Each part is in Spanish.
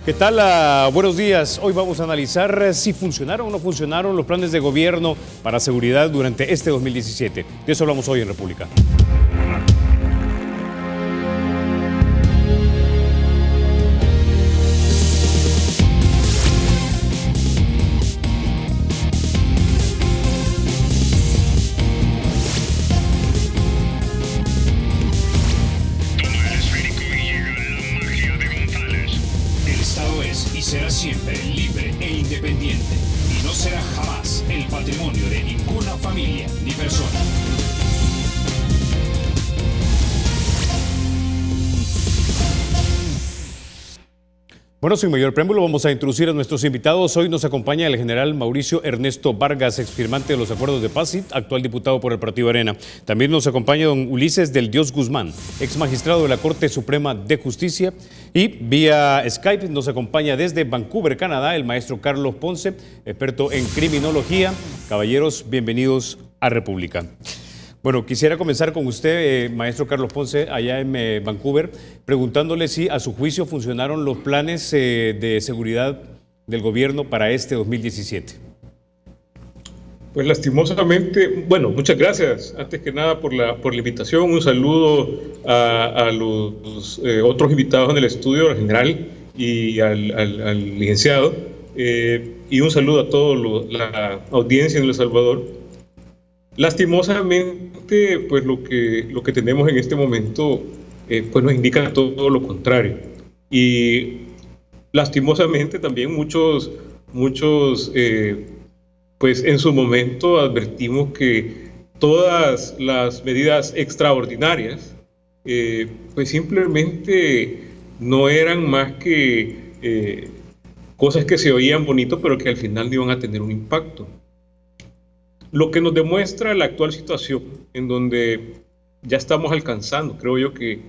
¿Qué tal? Buenos días. Hoy vamos a analizar si funcionaron o no funcionaron los planes de gobierno para seguridad durante este 2017. De eso hablamos hoy en República. Será siempre libre e independiente y no será jamás el patrimonio de ninguna familia ni persona. Bueno, sin mayor preámbulo, vamos a introducir a nuestros invitados. Hoy nos acompaña el general Mauricio Ernesto Vargas, exfirmante de los acuerdos de paz, actual diputado por el Partido Arena. También nos acompaña don Ulises del Dios Guzmán, ex magistrado de la Corte Suprema de Justicia. Y vía Skype nos acompaña desde Vancouver, Canadá, el maestro Carlos Ponce, experto en criminología. Caballeros, bienvenidos a República. Bueno, quisiera comenzar con usted, maestro Carlos Ponce, allá en Vancouver, preguntándole si a su juicio funcionaron los planes de seguridad del gobierno para este 2017. Pues lastimosamente, bueno, muchas gracias antes que nada por la invitación. Un saludo a los otros invitados en el estudio, al general y al licenciado, y un saludo a toda la audiencia en El Salvador. Lastimosamente, pues lo que tenemos en este momento pues nos indica todo lo contrario. Y lastimosamente también muchos pues en su momento advertimos que todas las medidas extraordinarias pues simplemente no eran más que cosas que se oían bonito, pero que al final no iban a tener un impacto. Lo que nos demuestra la actual situación, en donde ya estamos alcanzando, creo yo que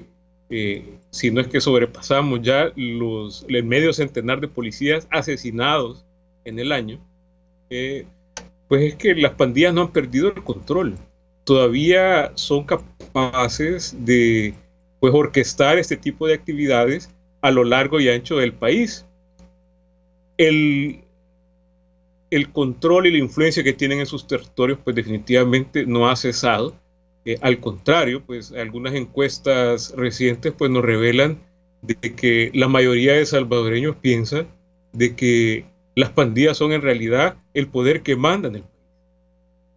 si no es que sobrepasamos ya el medio centenar de policías asesinados en el año, pues es que las pandillas no han perdido el control. Todavía son capaces de pues orquestar este tipo de actividades a lo largo y ancho del país. El control y la influencia que tienen en sus territorios pues definitivamente no ha cesado. Al contrario, pues algunas encuestas recientes pues nos revelan de que la mayoría de salvadoreños piensan de que las pandillas son en realidad el poder que manda en el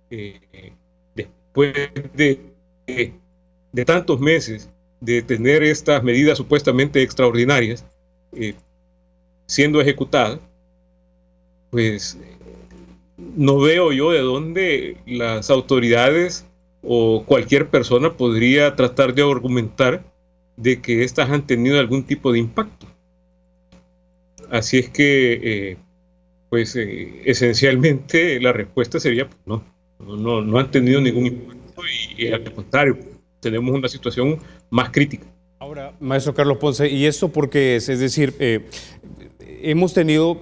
país. Después de tantos meses de tener estas medidas supuestamente extraordinarias siendo ejecutadas, pues no veo yo de dónde las autoridades o cualquier persona podría tratar de argumentar de que éstas han tenido algún tipo de impacto. Así es que, esencialmente la respuesta sería pues no han tenido ningún impacto y al contrario, tenemos una situación más crítica. Ahora, maestro Carlos Ponce, ¿y esto por qué es? Es decir, hemos tenido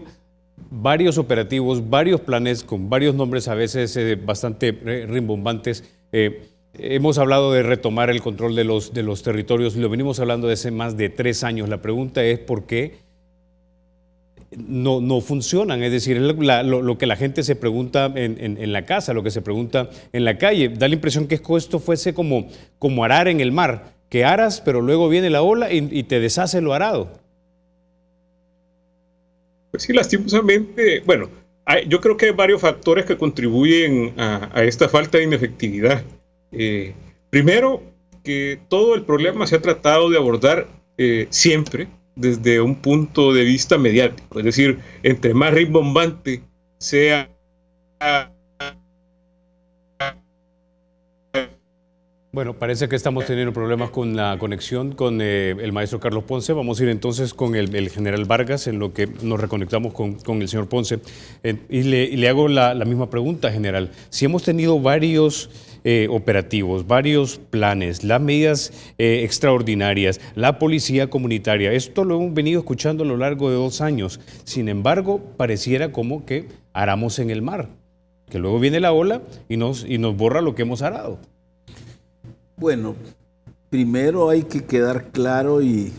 varios operativos, varios planes con varios nombres a veces bastante rimbombantes. Hemos hablado de retomar el control de los territorios, lo venimos hablando desde hace más de 3 años. La pregunta es por qué no funcionan, es decir, lo que la gente se pregunta en la casa, lo que se pregunta en la calle. Da la impresión que esto fuese como arar en el mar, que aras, pero luego viene la ola y te deshace lo arado. Pues sí, lastimosamente, bueno, yo creo que hay varios factores que contribuyen a esta falta de inefectividad. Primero, que todo el problema se ha tratado de abordar siempre desde un punto de vista mediático, es decir, entre más rimbombante sea. Bueno, parece que estamos teniendo problemas con la conexión con el maestro Carlos Ponce. Vamos a ir entonces con el general Vargas en lo que nos reconectamos con el señor Ponce. Y le hago la misma pregunta, general. Si hemos tenido varios operativos, varios planes, las medidas extraordinarias, la policía comunitaria, esto lo hemos venido escuchando a lo largo de 2 años. Sin embargo, pareciera como que aramos en el mar, que luego viene la ola y nos borra lo que hemos arado. Bueno, primero hay que quedar claro y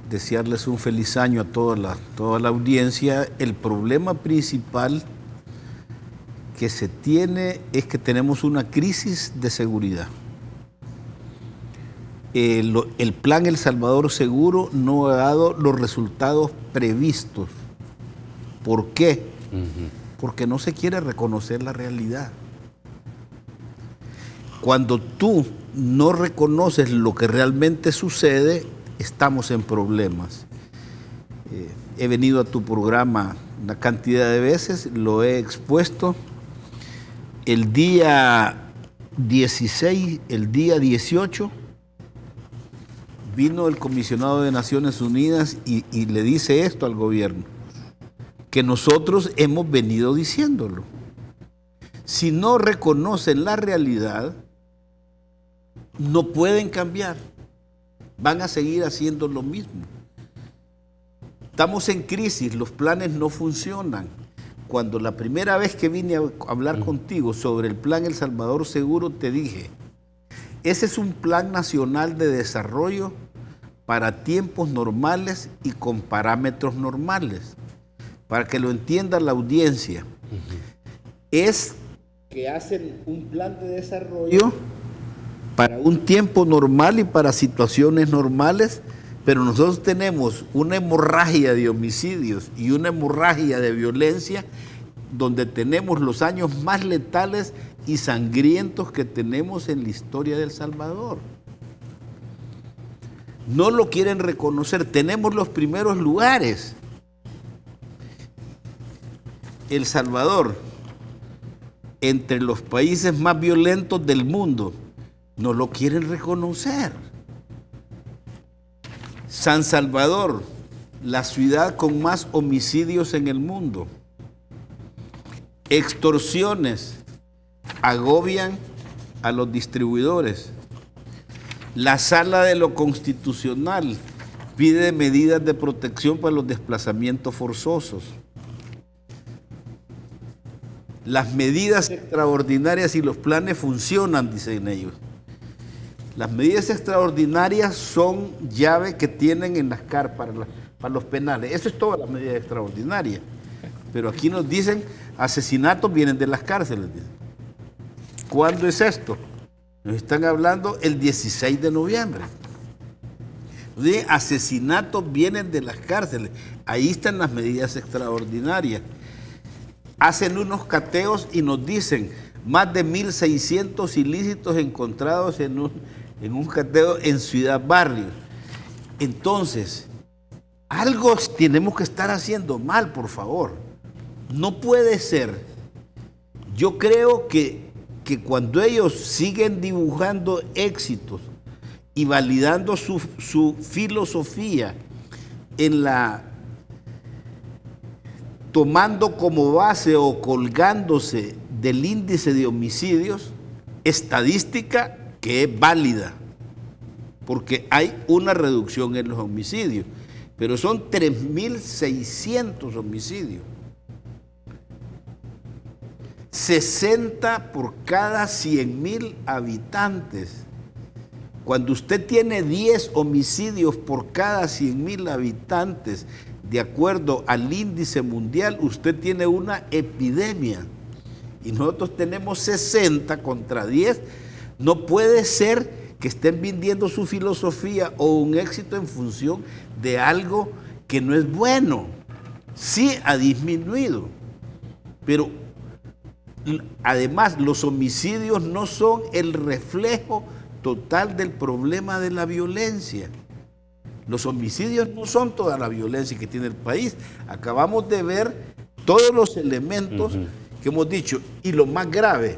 desearles un feliz año a toda la audiencia. El problema principal que se tiene es que tenemos una crisis de seguridad. El plan El Salvador Seguro no ha dado los resultados previstos. ¿Por qué? Porque no se quiere reconocer la realidad. Cuando tú no reconoces lo que realmente sucede, estamos en problemas. He venido a tu programa una cantidad de veces, lo he expuesto. El día 16, el día 18, vino el comisionado de Naciones Unidas y le dice esto al gobierno, que nosotros hemos venido diciéndolo. Si no reconocen la realidad, no pueden cambiar. Van a seguir haciendo lo mismo. Estamos en crisis, los planes no funcionan. Cuando la primera vez que vine a hablar contigo sobre el plan El Salvador Seguro, te dije, ese es un plan nacional de desarrollo para tiempos normales y con parámetros normales. Para que lo entienda la audiencia. Es que hacen un plan de desarrollo para un tiempo normal y para situaciones normales, pero nosotros tenemos una hemorragia de homicidios y una hemorragia de violencia donde tenemos los años más letales y sangrientos que tenemos en la historia de El Salvador. No lo quieren reconocer, tenemos los primeros lugares. El Salvador, entre los países más violentos del mundo, no lo quieren reconocer. San Salvador, la ciudad con más homicidios en el mundo. Extorsiones agobian a los distribuidores. La Sala de lo Constitucional pide medidas de protección para los desplazamientos forzosos. Las medidas extraordinarias y los planes funcionan, dicen ellos. Las medidas extraordinarias son llaves que tienen en las carpas para los penales. Eso es toda la medida extraordinaria. Pero aquí nos dicen, asesinatos vienen de las cárceles. ¿Cuándo es esto? Nos están hablando el 16 de noviembre. Asesinatos vienen de las cárceles. Ahí están las medidas extraordinarias. Hacen unos cateos y nos dicen más de 1.600 ilícitos encontrados en un cateo en Ciudad Barrio. Entonces, algo tenemos que estar haciendo mal, por favor. No puede ser. Yo creo que cuando ellos siguen dibujando éxitos y validando su filosofía tomando como base o colgándose del índice de homicidios, estadística que es válida, porque hay una reducción en los homicidios, pero son 3.600 homicidios. 60 por cada 100.000 habitantes. Cuando usted tiene 10 homicidios por cada 100.000 habitantes, de acuerdo al índice mundial, usted tiene una epidemia. Y nosotros tenemos 60 contra 10. No puede ser que estén vendiendo su filosofía o un éxito en función de algo que no es bueno. Sí ha disminuido, pero además los homicidios no son el reflejo total del problema de la violencia. Los homicidios no son toda la violencia que tiene el país. Acabamos de ver todos los elementos que hemos dicho. Y lo más grave,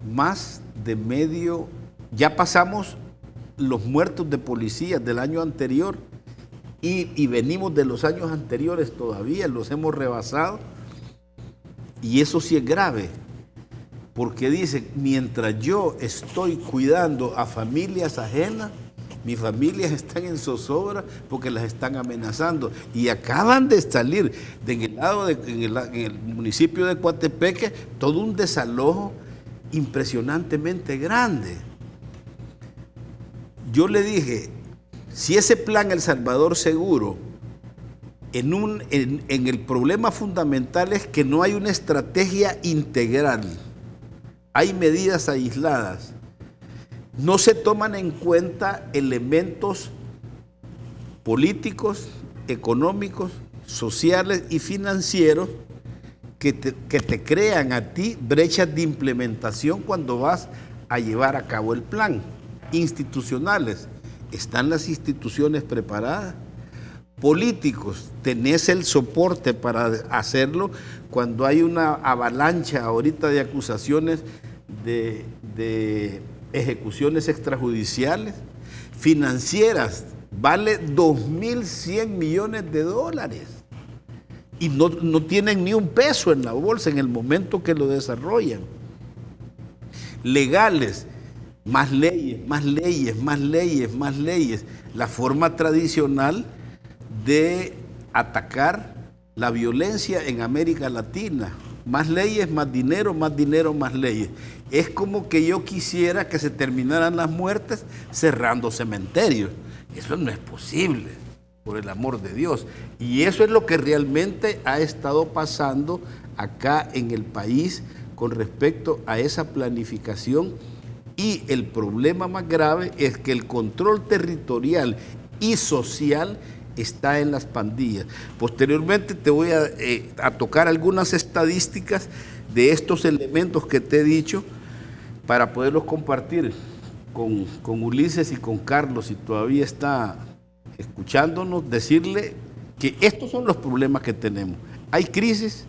más de medio, ya pasamos los muertos de policías del año anterior y venimos de los años anteriores todavía, los hemos rebasado. Y eso sí es grave, porque dicen, mientras yo estoy cuidando a familias ajenas, mis familias están en zozobra porque las están amenazando. Y acaban de salir en el municipio de Coatepeque todo un desalojo impresionantemente grande. Yo le dije, Si ese plan El Salvador Seguro, en el problema fundamental es que no hay una estrategia integral, hay medidas aisladas, no se toman en cuenta elementos políticos, económicos, sociales y financieros que te crean a ti brechas de implementación cuando vas a llevar a cabo el plan. Institucionales, ¿están las instituciones preparadas? Políticos, ¿tenés el soporte para hacerlo cuando hay una avalancha ahorita de acusaciones de ejecuciones extrajudiciales? Financieras, vale 2.100 millones de dólares y no tienen ni un peso en la bolsa en el momento que lo desarrollan. Legales, más leyes, más leyes, más leyes, más leyes. La forma tradicional de atacar la violencia en América Latina. Más leyes, más dinero, más dinero, más leyes. Es como que yo quisiera que se terminaran las muertes cerrando cementerios. Eso no es posible, por el amor de Dios. Y eso es lo que realmente ha estado pasando acá en el país con respecto a esa planificación. Y el problema más grave es que el control territorial y social está en las pandillas. Posteriormente te voy a tocar algunas estadísticas de estos elementos que te he dicho para poderlos compartir con Ulises y con Carlos, si todavía está escuchándonos, decirle que estos son los problemas que tenemos. Hay crisis,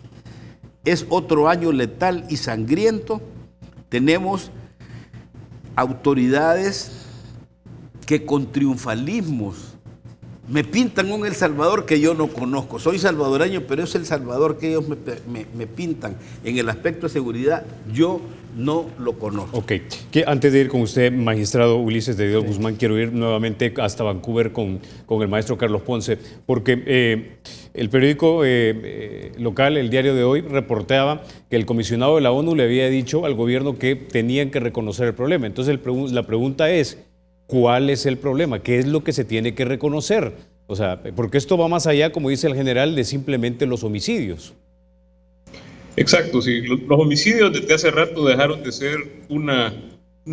es otro año letal y sangriento, tenemos autoridades que con triunfalismos me pintan un El Salvador que yo no conozco. Soy salvadoreño, pero es El Salvador que ellos me pintan. En el aspecto de seguridad, yo no lo conozco. Ok. Que antes de ir con usted, magistrado Ulises de Dios Guzmán, quiero ir nuevamente hasta Vancouver con el maestro Carlos Ponce, porque el periódico local, el Diario de Hoy, reportaba que el comisionado de la ONU le había dicho al gobierno que tenían que reconocer el problema. Entonces, la pregunta es, ¿cuál es el problema? ¿Qué es lo que se tiene que reconocer? O sea, porque esto va más allá, como dice el general, de simplemente los homicidios. Exacto, sí. Los homicidios desde hace rato dejaron de ser una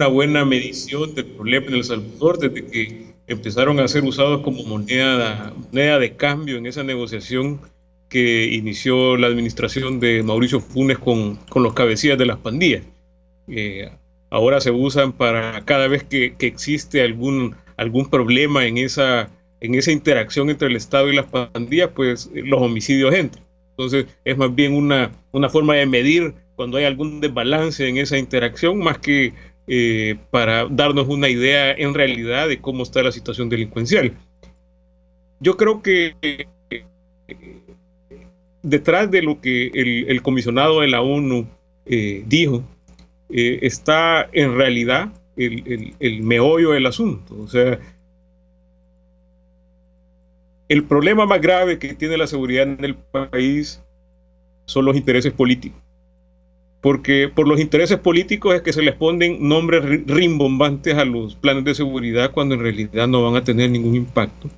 buena medición del problema en El Salvador, desde que empezaron a ser usados como moneda de cambio en esa negociación que inició la administración de Mauricio Funes con los cabecillas de las pandillas. Ahora se usan para cada vez que existe algún problema en esa interacción entre el Estado y las pandillas, pues los homicidios entran. Entonces es más bien una forma de medir cuando hay algún desbalance en esa interacción, más que para darnos una idea en realidad de cómo está la situación delincuencial. Yo creo que detrás de lo que el comisionado de la ONU dijo, está en realidad el meollo del asunto. O sea, el problema más grave que tiene la seguridad en el país son los intereses políticos. Porque por los intereses políticos es que se les ponen nombres rimbombantes a los planes de seguridad cuando en realidad no van a tener ningún impacto.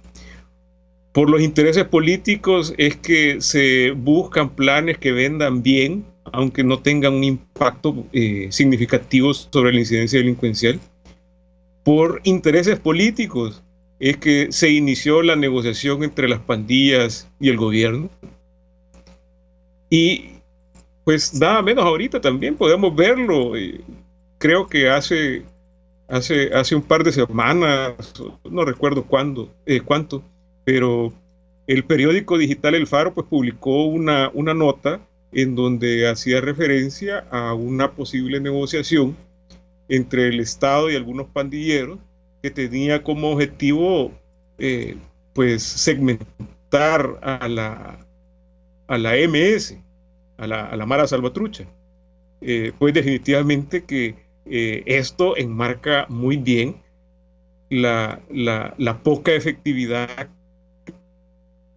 Por los intereses políticos es que se buscan planes que vendan bien, aunque no tengan un impacto significativo sobre la incidencia delincuencial. Por intereses políticos es que se inició la negociación entre las pandillas y el gobierno. Y pues nada menos ahorita también podemos verlo. Creo que hace un par de semanas, no recuerdo cuánto, pero el periódico digital El Faro pues publicó una nota en donde hacía referencia a una posible negociación entre el Estado y algunos pandilleros que tenía como objetivo pues segmentar a la MS, a la Mara Salvatrucha. Pues definitivamente que esto enmarca muy bien la poca efectividad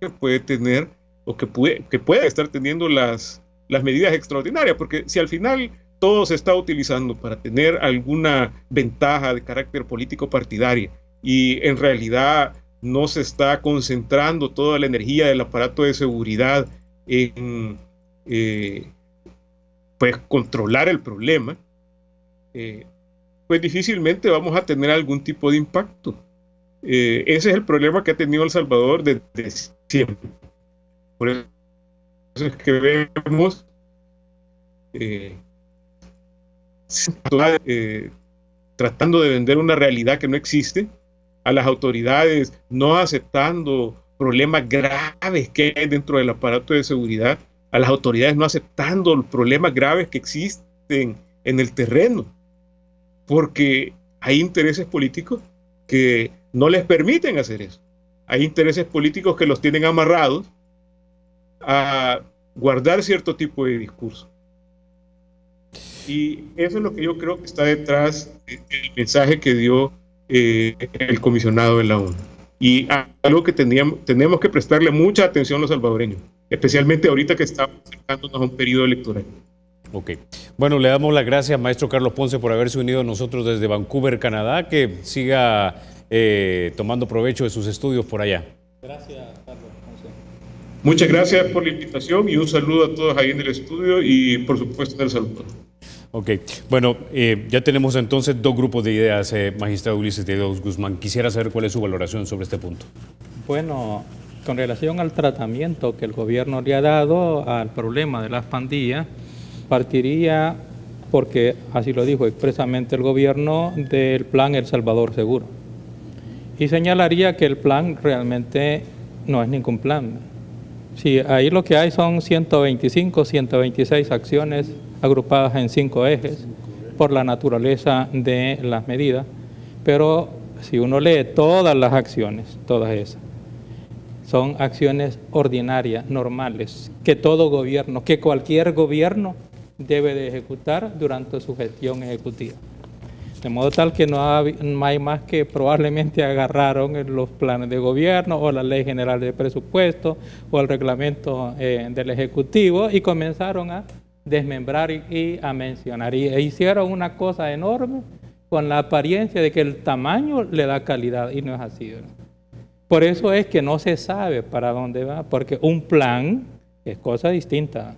que puede tener o que puede estar teniendo las medidas extraordinarias, porque si al final todo se está utilizando para tener alguna ventaja de carácter político partidaria y en realidad no se está concentrando toda la energía del aparato de seguridad en pues controlar el problema, pues difícilmente vamos a tener algún tipo de impacto. Ese es el problema que ha tenido El Salvador desde siempre. Por eso es que vemos tratando de vender una realidad que no existe, a las autoridades no aceptando problemas graves que hay dentro del aparato de seguridad, a las autoridades no aceptando los problemas graves que existen en el terreno, porque hay intereses políticos que no les permiten hacer eso. Hay intereses políticos que los tienen amarrados a guardar cierto tipo de discurso. Y eso es lo que yo creo que está detrás del mensaje que dio el comisionado de la ONU. Y algo que tenemos que prestarle mucha atención a los salvadoreños, especialmente ahorita que estamos acercándonos a un periodo electoral. Ok. Bueno, le damos las gracias, maestro Carlos Ponce, por haberse unido a nosotros desde Vancouver, Canadá. Que siga tomando provecho de sus estudios por allá. Gracias, Carlos Ponce. Muchas gracias por la invitación y un saludo a todos ahí en el estudio y, por supuesto, en El Salvador. Ok, bueno, ya tenemos entonces dos grupos de ideas, magistrado Ulises de Dios Guzmán. Quisiera saber cuál es su valoración sobre este punto. Bueno, con relación al tratamiento que el gobierno le ha dado al problema de las pandillas, partiría, porque así lo dijo expresamente el gobierno, del plan El Salvador Seguro. Y señalaría que el plan realmente no es ningún plan. Sí, ahí lo que hay son 125, 126 acciones agrupadas en 5 ejes por la naturaleza de las medidas, pero si uno lee todas las acciones, todas esas, son acciones ordinarias, normales, que todo gobierno, que cualquier gobierno debe de ejecutar durante su gestión ejecutiva. De modo tal que no hay más que probablemente agarraron los planes de gobierno o la Ley General de Presupuesto o el reglamento del Ejecutivo y comenzaron a desmembrar y a mencionar. Y hicieron una cosa enorme con la apariencia de que el tamaño le da calidad y no es así, ¿verdad? Por eso es que no se sabe para dónde va, porque un plan es cosa distinta.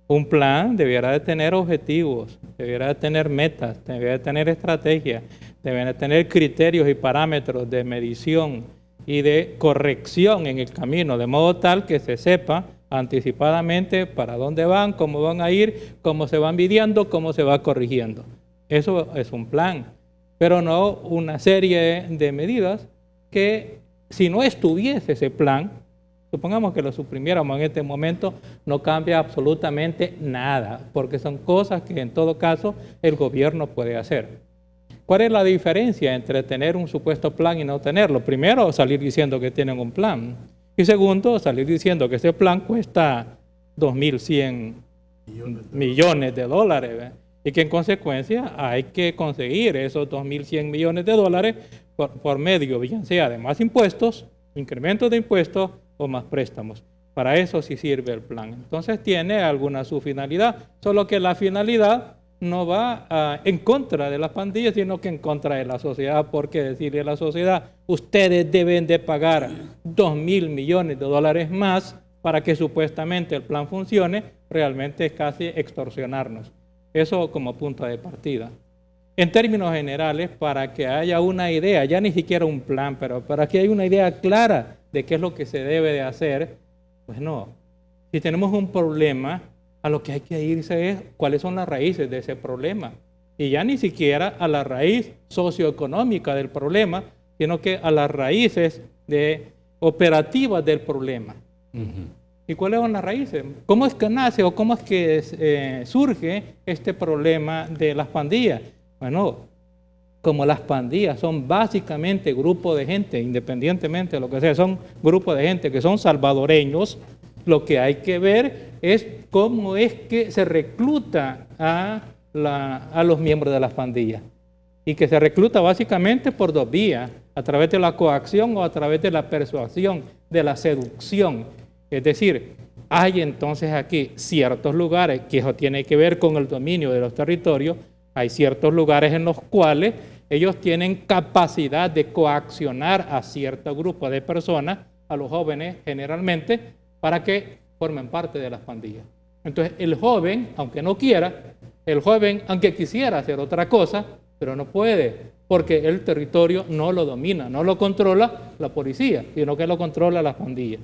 Un plan debiera de tener objetivos, debiera de tener metas, debiera de tener estrategias, debiera de tener criterios y parámetros de medición y de corrección en el camino, de modo tal que se sepa anticipadamente para dónde van, cómo van a ir, cómo se van midiendo, cómo se va corrigiendo. Eso es un plan, pero no una serie de medidas que si no estuviese ese plan, supongamos que lo suprimiéramos en este momento, no cambia absolutamente nada, porque son cosas que en todo caso el gobierno puede hacer. ¿Cuál es la diferencia entre tener un supuesto plan y no tenerlo? Primero, salir diciendo que tienen un plan. Y segundo, salir diciendo que ese plan cuesta 2.100 millones de dólares, ¿verdad? Y que en consecuencia hay que conseguir esos 2.100 millones de dólares por medio, bien sea de más impuestos, incrementos de impuestos o más préstamos. Para eso sí sirve el plan. Entonces tiene alguna su finalidad, solo que la finalidad no va en contra de las pandillas, sino que en contra de la sociedad, porque decirle a la sociedad, ustedes deben de pagar 2.000 millones de dólares más para que supuestamente el plan funcione, realmente es casi extorsionarnos. Eso como punto de partida. En términos generales, para que haya una idea, ya ni siquiera un plan, pero para que haya una idea clara de qué es lo que se debe de hacer, pues no. Si tenemos un problema, a lo que hay que irse es cuáles son las raíces de ese problema. Y ya ni siquiera a la raíz socioeconómica del problema, sino que a las raíces operativas del problema. ¿Y cuáles son las raíces? ¿Cómo es que nace o cómo es que surge este problema de las pandillas? Bueno, como las pandillas son básicamente grupos de gente, independientemente de lo que sea, son grupos de gente que son salvadoreños, lo que hay que ver es cómo es que se recluta a los miembros de las pandillas. Y que se recluta básicamente por 2 vías, a través de la coacción o a través de la persuasión, de la seducción. Es decir, hay entonces aquí ciertos lugares, que eso tiene que ver con el dominio de los territorios, hay ciertos lugares en los cuales ellos tienen capacidad de coaccionar a cierto grupo de personas, a los jóvenes generalmente, para que formen parte de las pandillas. Entonces el joven, aunque no quiera, el joven, aunque quisiera hacer otra cosa, pero no puede, porque el territorio no lo domina, no lo controla la policía, sino que lo controla las pandillas.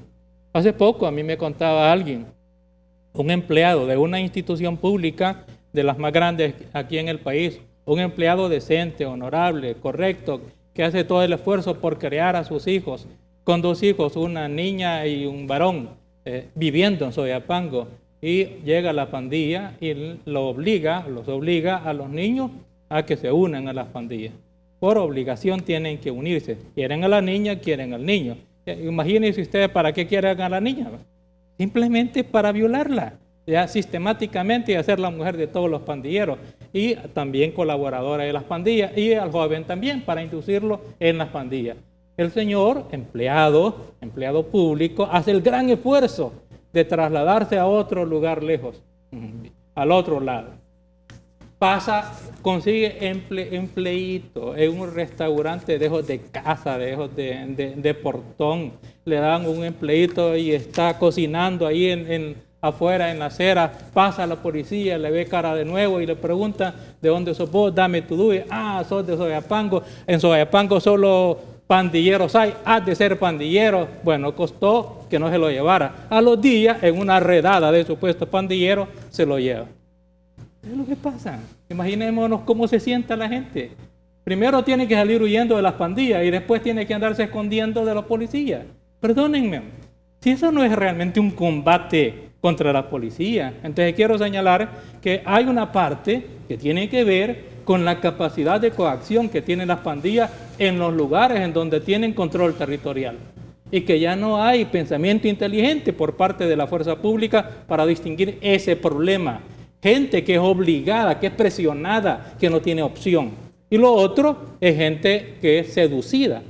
Hace poco a mí me contaba alguien, un empleado de una institución pública de las más grandes aquí en el país, un empleado decente, honorable, correcto, que hace todo el esfuerzo por criar a sus hijos, con 2 hijos, una niña y un varón, viviendo en Soyapango, y llega la pandilla y los obliga a los niños a que se unan a las pandillas. Por obligación tienen que unirse. Quieren a la niña, quieren al niño. Imagínense ustedes para qué quieren a la niña. Simplemente para violarla, ya sistemáticamente, y hacerla mujer de todos los pandilleros. Y también colaboradora de las pandillas, y al joven también, para inducirlo en las pandillas. El señor, empleado público, hace el gran esfuerzo de trasladarse a otro lugar lejos, al otro lado. Consigue empleíto en un restaurante de esos de casa, de esos de portón. Le dan un empleíto y está cocinando ahí afuera en la acera. Pasa la policía, le ve cara de nuevo y le pregunta: ¿de dónde sos vos? Dame tu DUI. Ah, sos de Soyapango. En Soyapango solo pandilleros hay, has de ser pandillero. Bueno, costó que no se lo llevara. A los días, en una redada de supuestos pandilleros, se lo lleva. ¿Qué es lo que pasa? Imaginémonos cómo se sienta la gente. Primero tiene que salir huyendo de las pandillas y después tiene que andarse escondiendo de la policía. Perdónenme, si eso no es realmente un combate contra la policía. Entonces quiero señalar que hay una parte que tiene que ver con la capacidad de coacción que tienen las pandillas en los lugares en donde tienen control territorial, y que ya no hay pensamiento inteligente por parte de la fuerza pública para distinguir ese problema. Gente que es obligada, que es presionada, que no tiene opción. Y lo otro es gente que es seducida.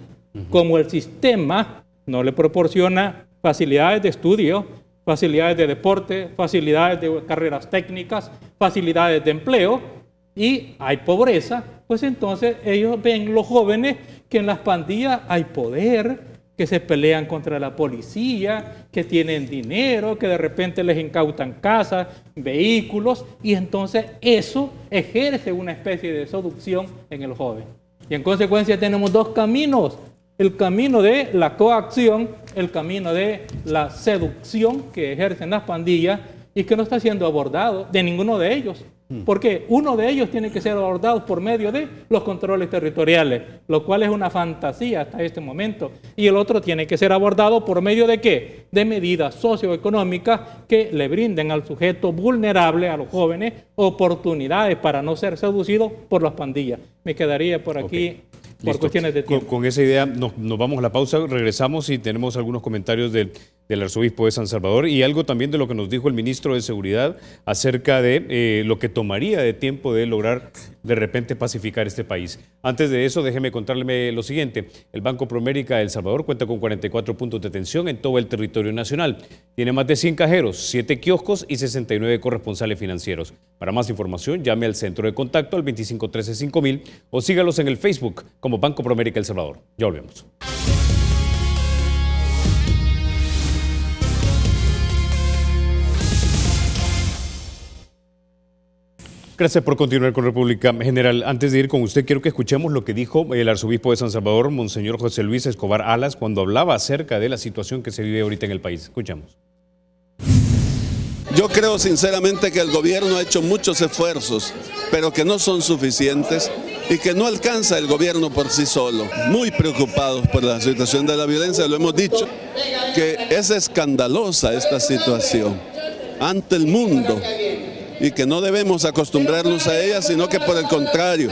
Como el sistema no le proporciona facilidades de estudio, facilidades de deporte, facilidades de carreras técnicas, facilidades de empleo, y hay pobreza, pues entonces ellos ven, los jóvenes, que en las pandillas hay poder, que se pelean contra la policía, que tienen dinero, que de repente les incautan casas, vehículos, y entonces eso ejerce una especie de seducción en el joven. Y en consecuencia tenemos 2 caminos: el camino de la coacción, el camino de la seducción que ejercen las pandillas, y que no está siendo abordado de ninguno de ellos. Porque uno de ellos tiene que ser abordado por medio de los controles territoriales, lo cual es una fantasía hasta este momento. Y el otro tiene que ser abordado por medio de ¿qué? De medidas socioeconómicas que le brinden al sujeto vulnerable, a los jóvenes, oportunidades para no ser seducidos por las pandillas. Me quedaría por aquí. Por Listo. Cuestiones de tiempo. Con esa idea nos vamos a la pausa, regresamos y tenemos algunos comentarios del arzobispo de San Salvador y algo también de lo que nos dijo el ministro de Seguridad acerca de lo que tomaría de tiempo de lograr de repente pacificar este país. Antes de eso, déjeme contarle lo siguiente. El Banco Promérica de El Salvador cuenta con 44 puntos de atención en todo el territorio nacional. Tiene más de 100 cajeros, 7 kioscos y 69 corresponsales financieros. Para más información, llame al centro de contacto al 2513-5000 o sígalos en el Facebook como Banco Promérica El Salvador. Ya volvemos. Gracias por continuar con República. General, antes de ir con usted, quiero que escuchemos lo que dijo el arzobispo de San Salvador, Monseñor José Luis Escobar Alas, cuando hablaba acerca de la situación que se vive ahorita en el país. Escuchamos. Yo creo sinceramente que el gobierno ha hecho muchos esfuerzos, pero que no son suficientes y que no alcanza el gobierno por sí solo. Muy preocupados por la situación de la violencia, lo hemos dicho, que es escandalosa esta situación ante el mundo y que no debemos acostumbrarnos a ella, sino que por el contrario,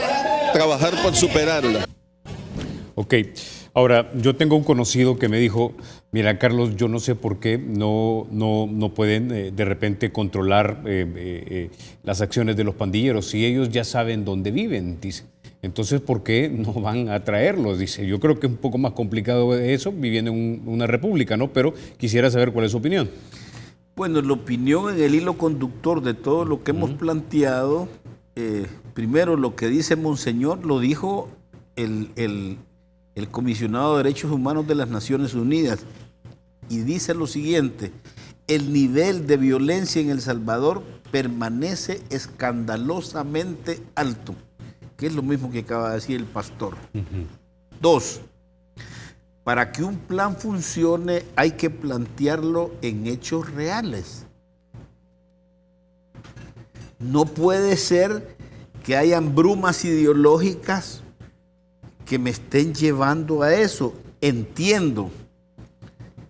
trabajar por superarla. Ok. Ahora, yo tengo un conocido que me dijo, mira, Carlos, yo no sé por qué no pueden de repente controlar las acciones de los pandilleros si ellos ya saben dónde viven, dice. Entonces, ¿por qué no van a traerlos? Dice, yo creo que es un poco más complicado eso viviendo en una república, ¿no? Pero quisiera saber cuál es su opinión. Bueno, la opinión en el hilo conductor de todo lo que hemos planteado, primero lo que dice Monseñor lo dijo el comisionado de Derechos Humanos de las Naciones Unidas y dice lo siguiente: el nivel de violencia en El Salvador permanece escandalosamente alto, que es lo mismo que acaba de decir el pastor. Dos, para que un plan funcione hay que plantearlo en hechos reales. No puede ser que hayan brumas ideológicas que me estén llevando a eso. Entiendo,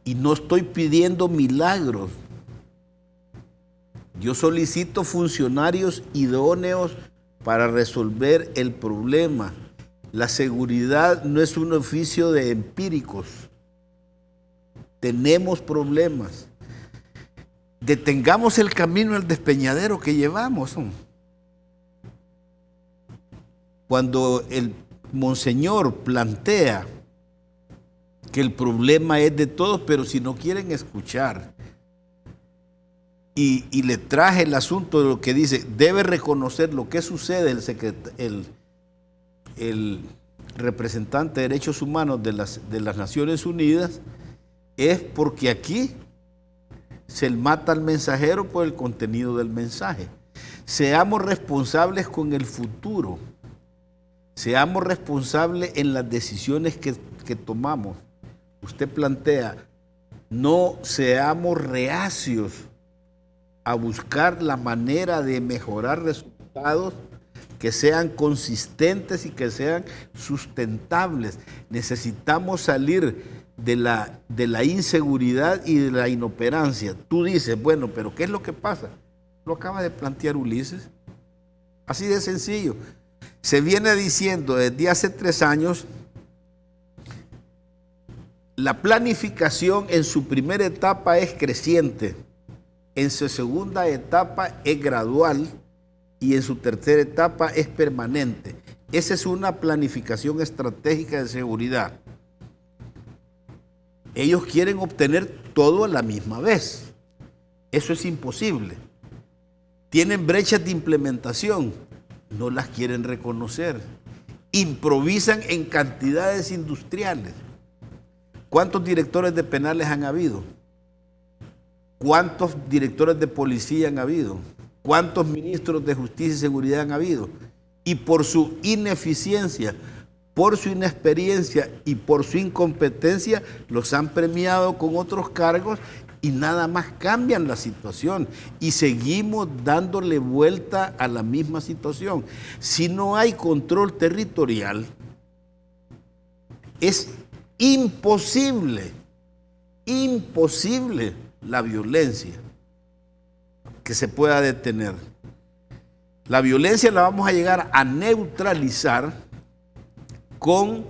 y no estoy pidiendo milagros. Yo solicito funcionarios idóneos para resolver el problema. La seguridad no es un oficio de empíricos. Tenemos problemas. Detengamos el camino al despeñadero que llevamos. Cuando el monseñor plantea que el problema es de todos, pero si no quieren escuchar, y le traje el asunto de lo que dice, debe reconocer lo que sucede el representante de Derechos Humanos de las Naciones Unidas, es porque aquí se mata al mensajero por el contenido del mensaje. Seamos responsables con el futuro. Seamos responsables en las decisiones que tomamos. Usted plantea, no seamos reacios a buscar la manera de mejorar resultados que sean consistentes y que sean sustentables. Necesitamos salir de la inseguridad y de la inoperancia. Tú dices, bueno, pero ¿qué es lo que pasa? Lo acaba de plantear Ulises. Así de sencillo. Se viene diciendo desde hace 3 años, la planificación en su primera etapa es creciente, en su segunda etapa es gradual y en su tercera etapa es permanente. Esa es una planificación estratégica de seguridad. Ellos quieren obtener todo a la misma vez. Eso es imposible. Tienen brechas de implementación, no las quieren reconocer. Improvisan en cantidades industriales. ¿Cuántos directores de penales han habido? ¿Cuántos directores de policía han habido? ¿Cuántos ministros de justicia y seguridad han habido? Y por su ineficiencia, por su inexperiencia y por su incompetencia, los han premiado con otros cargos y nada más cambian la situación. Y seguimos dándole vuelta a la misma situación. Si no hay control territorial, es imposible la violencia que se pueda detener. La violencia la vamos a llegar a neutralizar con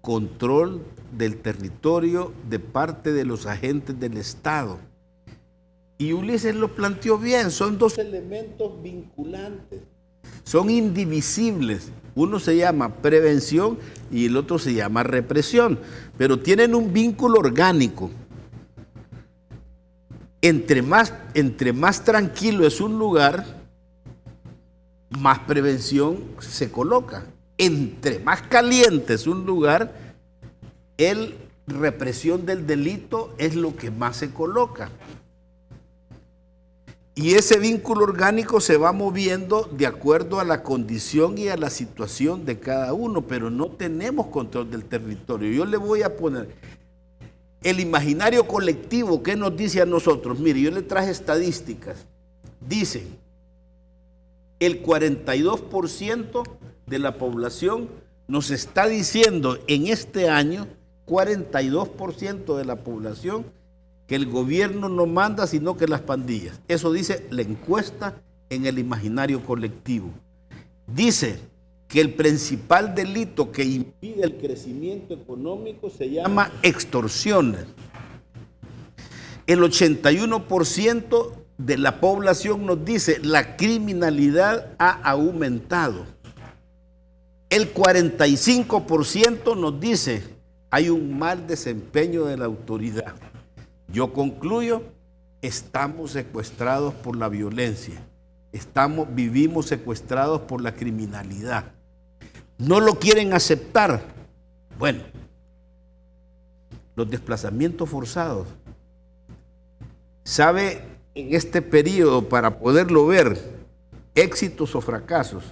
control del territorio de parte de los agentes del Estado. Y Ulises lo planteó bien, son 2 elementos vinculantes, son indivisibles. Uno se llama prevención y el otro se llama represión, pero tienen un vínculo orgánico. Entre más tranquilo es un lugar, más prevención se coloca. Entre más caliente es un lugar, represión del delito es lo que más se coloca. Y ese vínculo orgánico se va moviendo de acuerdo a la condición y a la situación de cada uno, pero no tenemos control del territorio. Yo le voy a poner el imaginario colectivo. ¿Qué nos dice a nosotros? Mire, yo le traje estadísticas. Dice, el 42% de la población nos está diciendo en este año, 42% de la población, que el gobierno no manda sino que las pandillas. Eso dice la encuesta en el imaginario colectivo. Dice que el principal delito que impide el crecimiento económico se llama extorsiones. El 81% de la población nos dice la criminalidad ha aumentado. El 45% nos dice hay un mal desempeño de la autoridad. Yo concluyo, estamos secuestrados por la violencia, vivimos secuestrados por la criminalidad. no lo quieren aceptar. Bueno, los desplazamientos forzados. ¿Sabe en este periodo, para poderlo ver, éxitos o fracasos?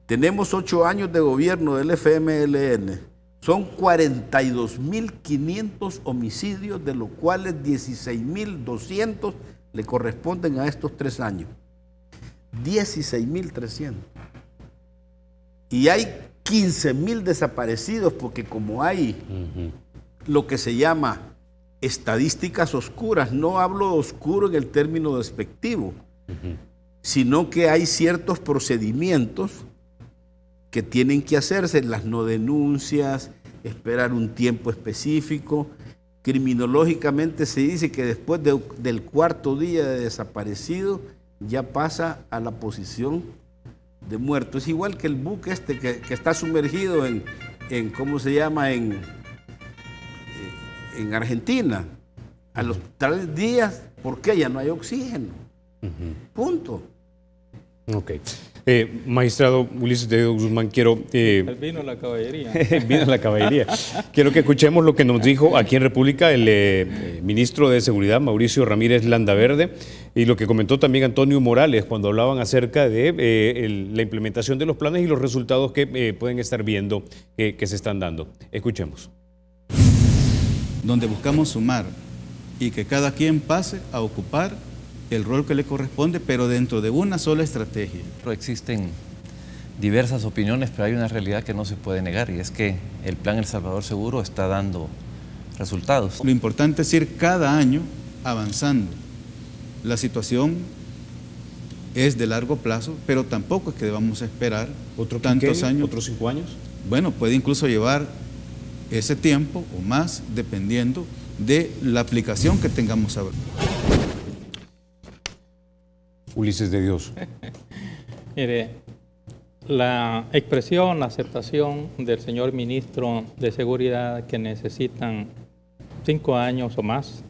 Tenemos 8 años de gobierno del FMLN. Son 42.500 homicidios, de los cuales 16.200 le corresponden a estos 3 años. 16.300. Y hay 15.000 desaparecidos, porque como hay lo que se llama estadísticas oscuras, no hablo de oscuro en el término despectivo, sino que hay ciertos procedimientos que tienen que hacerse, las no denuncias, esperar un tiempo específico. Criminológicamente se dice que después del 4.º día de desaparecido ya pasa a la posición de muerto. Es igual que el buque este que está sumergido en ¿cómo se llama? En Argentina. A los 3 días, ¿por qué? Ya no hay oxígeno. Punto. Ok. Magistrado Ulises de Guzmán, quiero... El vino la caballería. Vino la caballería. Quiero que escuchemos lo que nos dijo aquí en República el ministro de Seguridad, Mauricio Ramírez Landaverde, y lo que comentó también Antonio Morales cuando hablaban acerca de la implementación de los planes y los resultados que pueden estar viendo que se están dando. Escuchemos. Donde buscamos sumar y que cada quien pase a ocupar el rol que le corresponde, pero dentro de una sola estrategia. Existen diversas opiniones, pero hay una realidad que no se puede negar, y es que el Plan El Salvador Seguro está dando resultados. Lo importante es ir cada año avanzando. La situación es de largo plazo, pero tampoco es que debamos esperar tantos años. ¿Otros 5 años? Bueno, puede incluso llevar ese tiempo o más, dependiendo de la aplicación que tengamos ahora. Ulises de Dios. Mire, la expresión, la aceptación del señor ministro de Seguridad que necesitan 5 años o más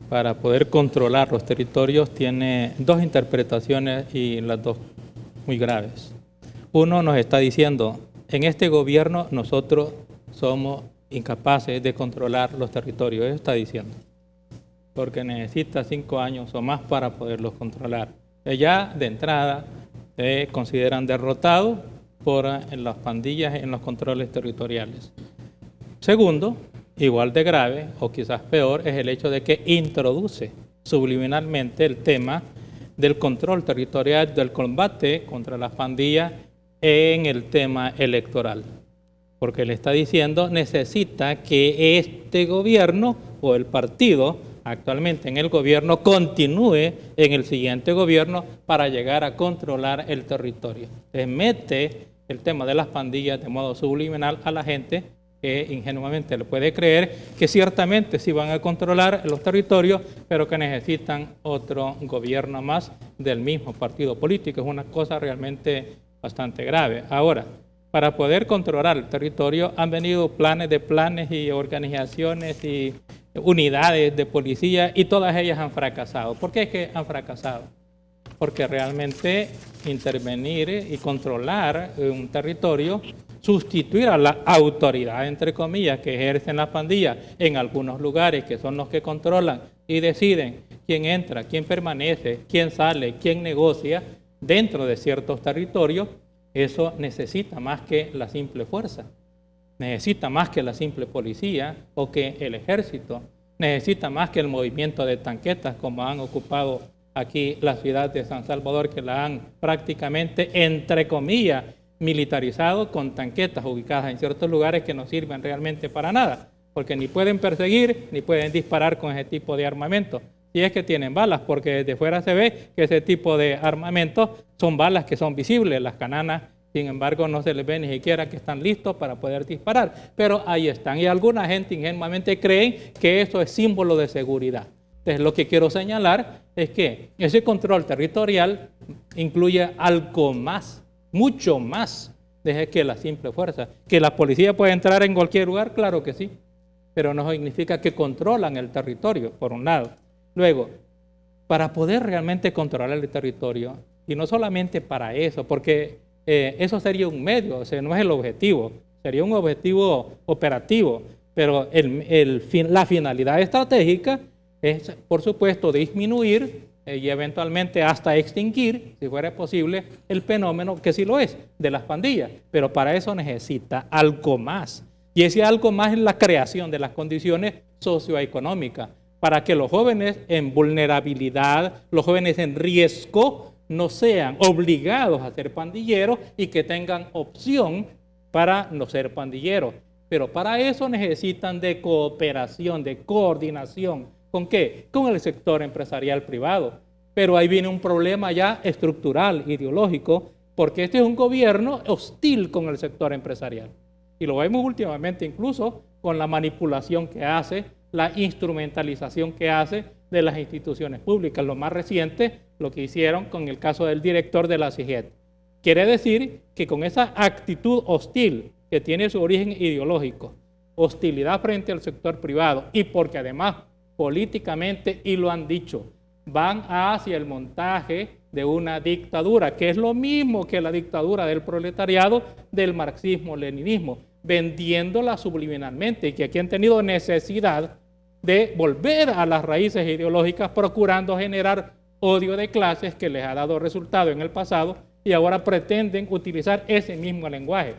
para poder controlar los territorios tiene 2 interpretaciones, y las 2 muy graves. Uno nos está diciendo, en este gobierno nosotros somos incapaces de controlar los territorios. Eso está diciendo, porque necesita 5 años o más para poderlos controlar. Ya de entrada se consideran derrotados por las pandillas en los controles territoriales. Segundo, igual de grave o quizás peor, es el hecho de que introduce subliminalmente el tema del control territorial, del combate contra las pandillas en el tema electoral. Porque le está diciendo, necesita que este gobierno o el partido actualmente en el gobierno continúe en el siguiente gobierno para llegar a controlar el territorio. Se mete el tema de las pandillas de modo subliminal a la gente, que ingenuamente le puede creer que ciertamente sí van a controlar los territorios, pero que necesitan otro gobierno más del mismo partido político. Es una cosa realmente bastante grave. Ahora, para poder controlar el territorio han venido planes y organizaciones y unidades de policía, y todas ellas han fracasado. ¿Por qué es que han fracasado? Porque realmente intervenir y controlar un territorio, sustituir a la autoridad, entre comillas, que ejercen las pandillas en algunos lugares, que son los que controlan y deciden quién entra, quién permanece, quién sale, quién negocia dentro de ciertos territorios, eso necesita más que la simple fuerza. Necesita más que la simple policía o que el ejército, necesita más que el movimiento de tanquetas como han ocupado aquí la ciudad de San Salvador, que la han prácticamente, entre comillas, militarizado con tanquetas ubicadas en ciertos lugares que no sirven realmente para nada, porque ni pueden perseguir ni pueden disparar con ese tipo de armamento. Si es que tienen balas, porque desde fuera se ve que ese tipo de armamento son balas que son visibles, las cananas. Sin embargo, no se les ve ni siquiera que están listos para poder disparar. Pero ahí están. Y alguna gente ingenuamente cree que eso es símbolo de seguridad. Entonces, lo que quiero señalar es que ese control territorial incluye algo más, mucho más, de que la simple fuerza. ¿Que la policía puede entrar en cualquier lugar? Claro que sí. Pero no significa que controlan el territorio, por un lado. Luego, para poder realmente controlar el territorio, y no solamente para eso, porque eso sería un medio, o sea, no es el objetivo, sería un objetivo operativo, pero la finalidad estratégica es, por supuesto, disminuir y eventualmente hasta extinguir, si fuera posible, el fenómeno, que sí lo es, de las pandillas. Pero para eso necesita algo más. Y ese algo más es la creación de las condiciones socioeconómicas, para que los jóvenes en vulnerabilidad, los jóvenes en riesgo, no sean obligados a ser pandilleros y que tengan opción para no ser pandilleros. Pero para eso necesitan de cooperación, de coordinación. ¿Con qué? Con el sector empresarial privado. Pero ahí viene un problema ya estructural, ideológico, porque este es un gobierno hostil con el sector empresarial. Y lo vemos últimamente incluso con la manipulación que hace, la instrumentalización que hace de las instituciones públicas. Lo más reciente, lo que hicieron con el caso del director de la CIGET. Quiere decir que con esa actitud hostil que tiene su origen ideológico, hostilidad frente al sector privado, y porque además políticamente, y lo han dicho, van hacia el montaje de una dictadura, que es lo mismo que la dictadura del proletariado del marxismo-leninismo, vendiéndola subliminalmente, y que aquí han tenido necesidad de volver a las raíces ideológicas, procurando generar odio de clases que les ha dado resultado en el pasado, y ahora pretenden utilizar ese mismo lenguaje.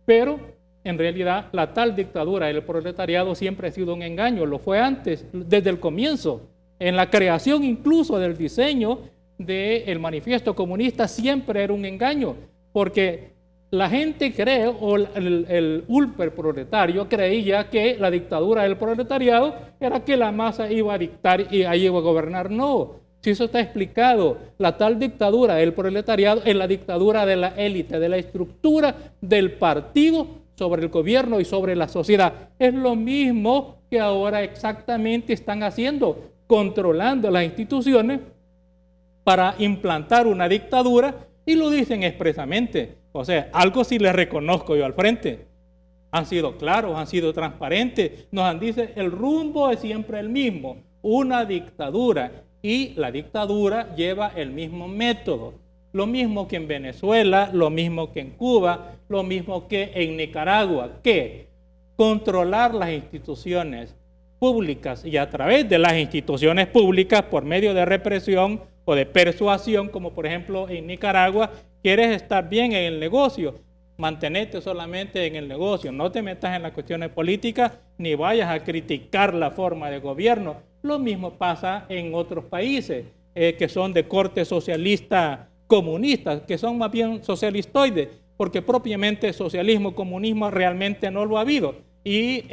Pero en realidad la tal dictadura del proletariado siempre ha sido un engaño, lo fue antes, desde el comienzo. En la creación incluso del diseño del manifiesto comunista siempre era un engaño, porque la gente cree, o el ultraproletario creía que la dictadura del proletariado era que la masa iba a dictar y ahí iba a gobernar. No, si eso está explicado, la tal dictadura del proletariado es la dictadura de la élite, de la estructura del partido sobre el gobierno y sobre la sociedad. Es lo mismo que ahora exactamente están haciendo, controlando las instituciones para implantar una dictadura, y lo dicen expresamente. O sea, algo sí les reconozco yo al frente. Han sido claros, han sido transparentes, nos han dicho el rumbo es siempre el mismo, una dictadura, y la dictadura lleva el mismo método. Lo mismo que en Venezuela, lo mismo que en Cuba, lo mismo que en Nicaragua, que controlar las instituciones públicas, y a través de las instituciones públicas por medio de represión o de persuasión, como por ejemplo en Nicaragua, quieres estar bien en el negocio, mantenerte solamente en el negocio, no te metas en las cuestiones políticas ni vayas a criticar la forma de gobierno. Lo mismo pasa en otros países que son de corte socialista comunista, que son más bien socialistoides, porque propiamente socialismo, comunismo realmente no lo ha habido. Y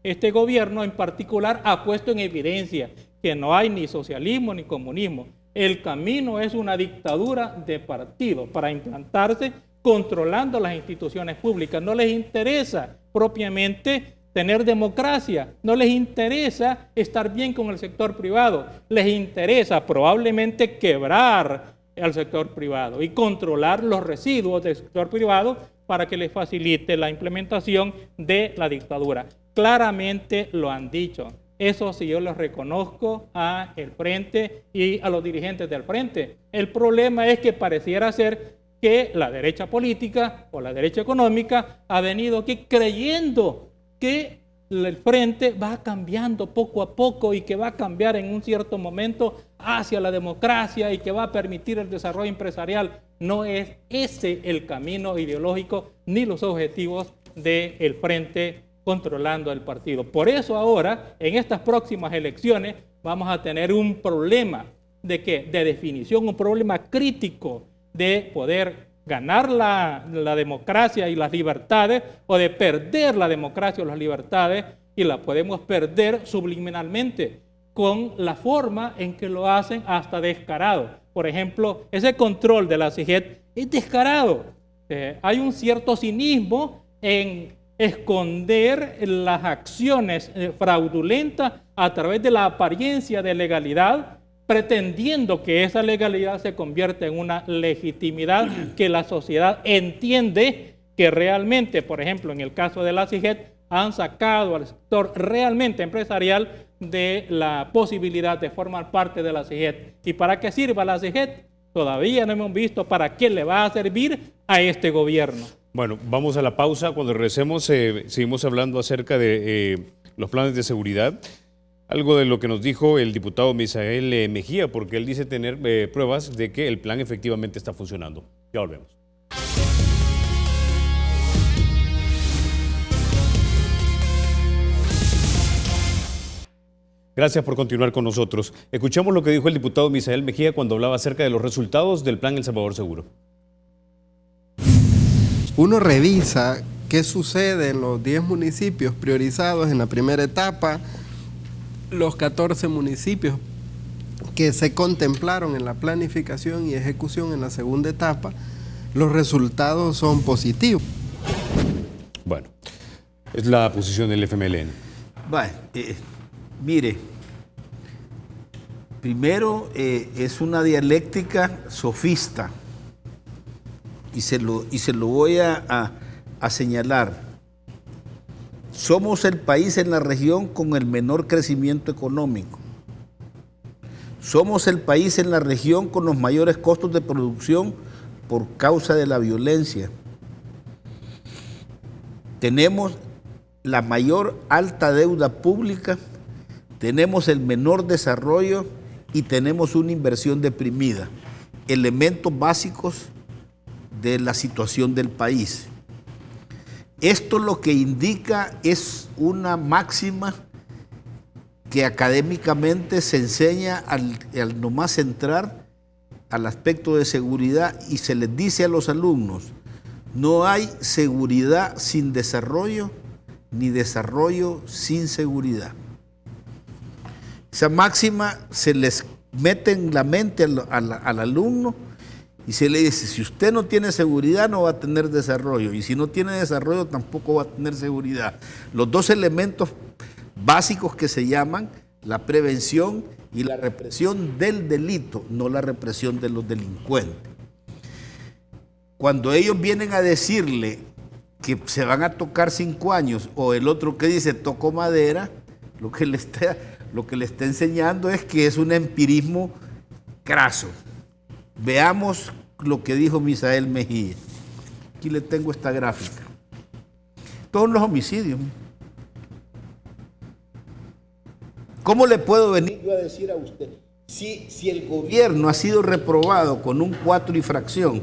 este gobierno en particular ha puesto en evidencia que no hay ni socialismo ni comunismo. El camino es una dictadura de partido para implantarse controlando las instituciones públicas. No les interesa propiamente tener democracia, no les interesa estar bien con el sector privado, les interesa probablemente quebrar al sector privado y controlar los residuos del sector privado para que les facilite la implementación de la dictadura. Claramente lo han dicho. Eso sí yo los reconozco a el Frente y a los dirigentes del Frente. El problema es que pareciera ser que la derecha política o la derecha económica ha venido aquí creyendo que el Frente va cambiando poco a poco y que va a cambiar en un cierto momento hacia la democracia y que va a permitir el desarrollo empresarial. No es ese el camino ideológico ni los objetivos del Frente controlando el partido. Por eso ahora, en estas próximas elecciones, vamos a tener un problema de definición, un problema crítico de poder ganar la democracia y las libertades, o de perder la democracia o las libertades, y la podemos perder subliminalmente con la forma en que lo hacen, hasta descarado. Por ejemplo, ese control de la CIGET es descarado. Hay un cierto cinismo en esconder las acciones fraudulentas a través de la apariencia de legalidad, pretendiendo que esa legalidad se convierta en una legitimidad que la sociedad entiende que realmente, por ejemplo, en el caso de la CIGET, han sacado al sector realmente empresarial de la posibilidad de formar parte de la CIGET. ¿Y para qué sirva la CIGET? Todavía no hemos visto para qué le va a servir a este gobierno. Bueno, vamos a la pausa. Cuando regresemos seguimos hablando acerca de los planes de seguridad. Algo de lo que nos dijo el diputado Misael Mejía, porque él dice tener pruebas de que el plan efectivamente está funcionando. Ya volvemos. Gracias por continuar con nosotros. Escuchamos lo que dijo el diputado Misael Mejía cuando hablaba acerca de los resultados del plan El Salvador Seguro. Uno revisa qué sucede en los 10 municipios priorizados en la primera etapa, los 14 municipios que se contemplaron en la planificación y ejecución en la segunda etapa. Los resultados son positivos. Bueno, es la posición del FMLN. Bueno, mire, primero es una dialéctica sofista y se lo voy a señalar. Somos el país en la región con el menor crecimiento económico. Somos el país en la región con los mayores costos de producción por causa de la violencia. Tenemos la mayor alta deuda pública, tenemos el menor desarrollo y tenemos una inversión deprimida. Elementos básicos de la situación del país. Esto lo que indica es una máxima que académicamente se enseña al nomás entrar al aspecto de seguridad y se les dice a los alumnos, no hay seguridad sin desarrollo, ni desarrollo sin seguridad. Esa máxima se les mete en la mente al alumno y se le dice, si usted no tiene seguridad no va a tener desarrollo, y si no tiene desarrollo tampoco va a tener seguridad. Los dos elementos básicos que se llaman la prevención y la represión del delito, no la represión de los delincuentes. Cuando ellos vienen a decirle que se van a tocar 5 años, o el otro que dice tocó madera, lo que le está enseñando es que es un empirismo craso. Veamos lo que dijo Misael Mejía. Aquí le tengo esta gráfica. Todos los homicidios. ¿Cómo le puedo venir yo a decir a usted? Si el gobierno ha sido reprobado con un 4 y fracción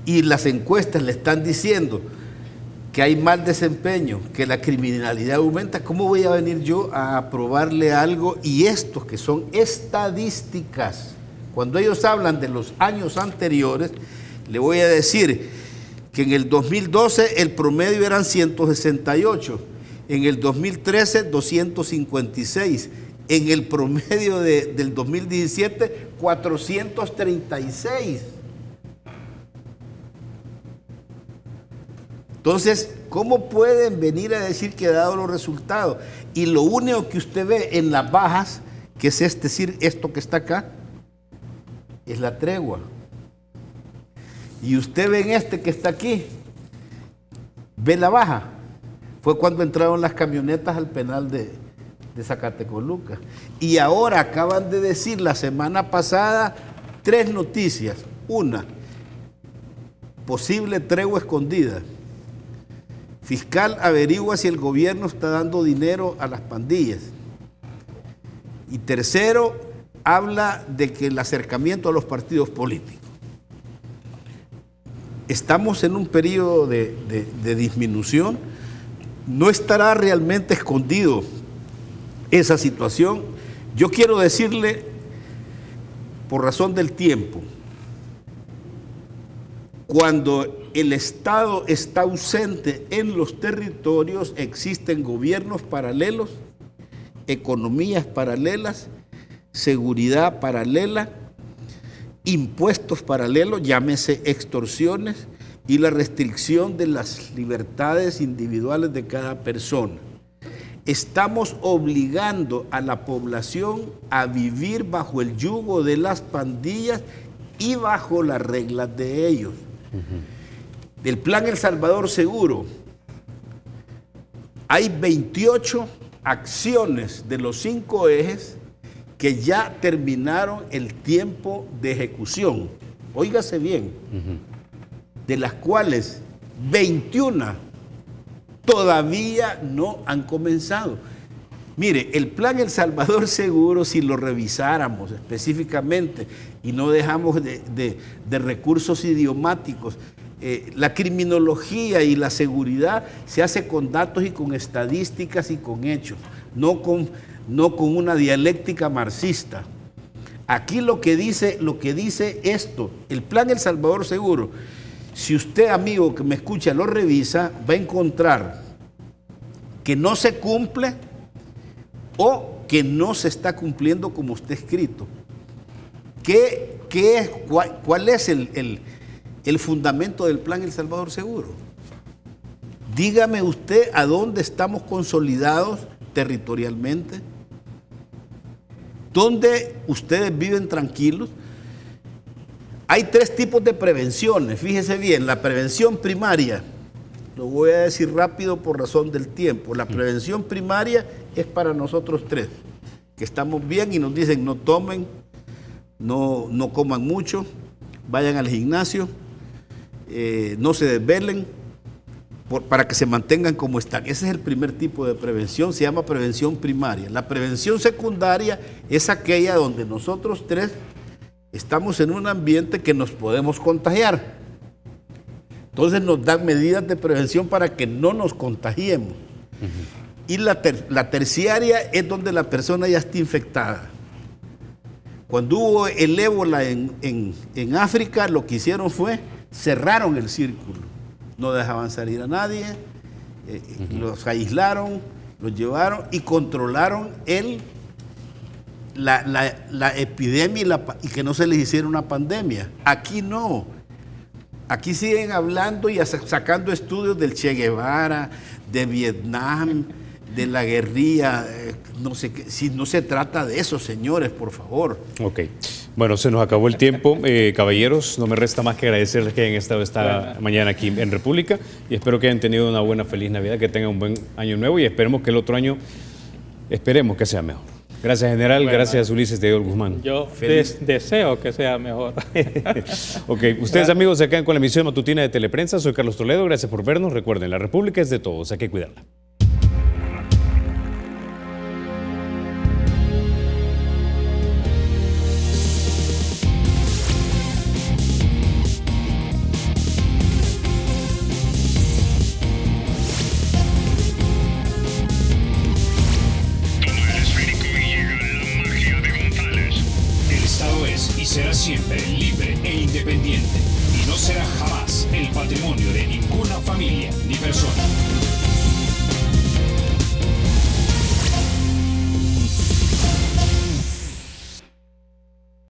y las encuestas le están diciendo que hay mal desempeño, que la criminalidad aumenta, ¿cómo voy a venir yo a aprobarle algo? Y estos que son estadísticas, cuando ellos hablan de los años anteriores, le voy a decir que en el 2012 el promedio eran 168, en el 2013 256, en el promedio del 2017 436. Entonces, ¿cómo pueden venir a decir que ha dado los resultados? Y lo único que usted ve en las bajas, que es decir, esto que está acá, es la tregua. Y usted ve en este que está aquí, ve la baja. Fue cuando entraron las camionetas al penal de Zacatecoluca. Y ahora acaban de decir la semana pasada 3 noticias. Una, posible tregua escondida. Fiscal averigua si el gobierno está dando dinero a las pandillas. Y tercero, habla de que el acercamiento a los partidos políticos. Estamos en un periodo de disminución. No estará realmente escondido esa situación. Yo quiero decirle, por razón del tiempo, cuando el Estado está ausente en los territorios, existen gobiernos paralelos, economías paralelas, seguridad paralela, impuestos paralelos, llámese extorsiones, y la restricción de las libertades individuales de cada persona. Estamos obligando a la población a vivir bajo el yugo de las pandillas y bajo las reglas de ellos. Del plan El Salvador Seguro, hay 28 acciones de los 5 ejes que que ya terminaron el tiempo de ejecución. Óigase bien, de las cuales 21 todavía no han comenzado. Mire, el plan El Salvador Seguro, si lo revisáramos específicamente y no dejamos de recursos idiomáticos, la criminología y la seguridad se hace con datos y con estadísticas y con hechos, no con una dialéctica marxista. Aquí lo que dice esto, el plan El Salvador Seguro, si usted, amigo que me escucha, lo revisa, va a encontrar que no se cumple o que no se está cumpliendo como está escrito. ¿Cuál es el fundamento del plan El Salvador Seguro? Dígame usted a dónde estamos consolidados territorialmente, dónde ustedes viven tranquilos. Hay 3 tipos de prevenciones, fíjese bien. La prevención primaria, lo voy a decir rápido por razón del tiempo. La prevención primaria es para nosotros 3, que estamos bien y nos dicen no tomen, no coman mucho, vayan al gimnasio, no se desvelen, para que se mantengan como están. Ese es el primer tipo de prevención, se llama prevención primaria. La prevención secundaria es aquella donde nosotros 3 estamos en un ambiente que nos podemos contagiar. Entonces nos dan medidas de prevención para que no nos contagiemos. Y la terciaria es donde la persona ya está infectada. Cuando hubo el ébola en África, lo que hicieron fue cerraron el círculo. No dejaban salir a nadie, los aislaron, los llevaron y controlaron la epidemia y que no se les hiciera una pandemia. Aquí no. Aquí siguen hablando y sacando estudios del Che Guevara, de Vietnam, de la guerrilla, no sé qué. Si no se trata de eso, señores, por favor. Ok. Bueno, se nos acabó el tiempo. Caballeros, no me resta más que agradecerles que hayan estado esta mañana aquí en República y espero que hayan tenido una buena, feliz Navidad, que tengan un buen año nuevo y esperemos que el otro año, esperemos que sea mejor. Gracias, general. Bueno, gracias, Ulises de Guzmán. Yo deseo que sea mejor. Ok, ustedes, amigos, se quedan con la emisión matutina de Teleprensa. Soy Carlos Toledo. Gracias por vernos. Recuerden, la República es de todos. Hay que cuidarla. Será siempre libre e independiente y no será jamás el patrimonio de ninguna familia ni persona.